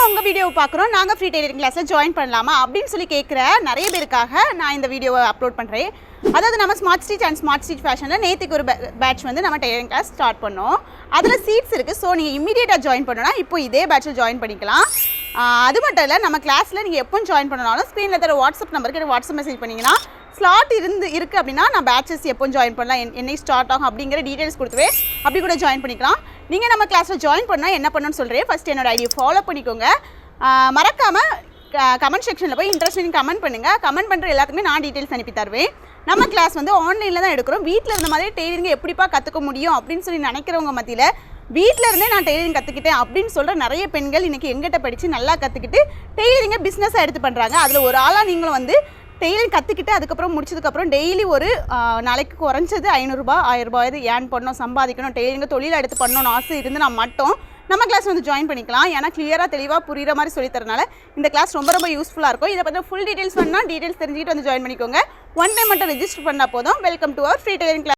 உங்கள் வீடியோவை பார்க்குறோம், நாங்கள் ஃப்ரீ டெய்லரிங் கிளாஸில் ஜாயின் பண்ணலாமா அப்படின்னு சொல்லி கேட்குற நிறைய பேருக்காக நான் இந்த வீடியோவை அப்லோட் பண்ணுறேன். அதாவது நம்ம smart stitch and smart stitch ஃபேஷனில் நேற்றுக்கு ஒரு பேட்ச் வந்து நம்ம டெய்லரிங் கிளாஸ் ஸ்டார்ட் பண்ணோம். அதில் சீட்ஸ் இருக்குது. ஸோ நீங்கள் இம்மீடியட்டாக ஜாயின் பண்ணணும்னா இப்போ இதே பேட்சில் ஜாயின் பண்ணிக்கலாம். அது மட்டும் இல்லை, நம்ம கிளாஸில் நீங்கள் எப்போ ஜாயின் பண்ணனாலும் ஸ்க்ரீனில் தர வாட்ஸ்அப் நம்பருக்கு வாட்ஸ்அப் மெசேஜ் பண்ணிங்கன்னா ஸ்லாட் இருக்குது அப்படின்னா நான் பேட்சஸ் எப்போ ஜாயின் பண்ணலாம், என்னை ஸ்டார்ட் ஆகும் அப்படிங்கிற டீட்டெயில்ஸ் கொடுத்துருவேன். அப்படி கூட ஜாயின் பண்ணிக்கலாம். நீங்கள் நம்ம கிளாஸில் ஜாயின் பண்ணால் என்ன பண்ணணும்னு சொல்கிறேன். ஃபஸ்ட் என்னோட ஐடியை ஃபாலோ பண்ணிக்கோங்க. மறக்காமல் கமெண்ட் செக்ஷனில் போய் இன்ட்ரெஸ்டிங் கமெண்ட் பண்ணுங்கள். கமெண்ட் பண்ணுற எல்லாத்துக்குமே நான் டீட்டெயில்ஸ் அனுப்பி தருவேன். நம்ம கிளாஸ் வந்து ஆன்லைனில் தான் எடுக்கிறோம். வீட்டில் இருந்த மாதிரி டெய்லரிங் எப்படிப்பா கற்றுக்க முடியும் அப்படின்னு சொல்லி நினைக்கிறவங்க மத்தியில் வீட்டில் இருந்தே நான் டெய்லரிங் கற்றுக்கிட்டேன் அப்படின்னு சொல்கிற நிறைய பெண்கள் இன்றைக்கி எங்கிட்ட படித்து நல்லா கற்றுக்கிட்டு டெய்லரிங்கை பிஸ்னஸாக எடுத்து பண்ணுறாங்க. அதில் ஒரு ஆளாக நீங்களும் வந்து டெய்லரிங் கற்றுக்கிட்டு அதுக்கப்புறம் முடிச்சதுக்கப்புறம் டெய்லி ஒரு நாளைக்கு குறைஞ்சது 500 ரூபா 1000 ரூபாய் ஏர்ன் பண்ணணும், சம்பாதிக்கணும், டெய்லரிங்கை தொழில் எடுத்து பண்ணணும்னு ஆசை இருந்து நான் மட்டும் நம்ம கிளாஸ் வந்து ஜாயின் பண்ணிக்கலாம். ஏன்னா கிளியராக தெளிவாக புரிகிற மாதிரி சொல்லித்தரனால இந்த கிளாஸ் ரொம்ப யூஸ்ஃபுல்லாக இருக்கும். இதை பற்றி ஃபுல் டீட்டெயில்ஸ் வேணும்னா டீட்டெயில்ஸ் தெரிஞ்சுக்கிட்டு வந்து ஜாயின் பண்ணிக்கோங்க. ஒன் டைம் மட்டும் ரெஜிஸ்டர் பண்ணால் போதும். Welcome to our free tailoring class.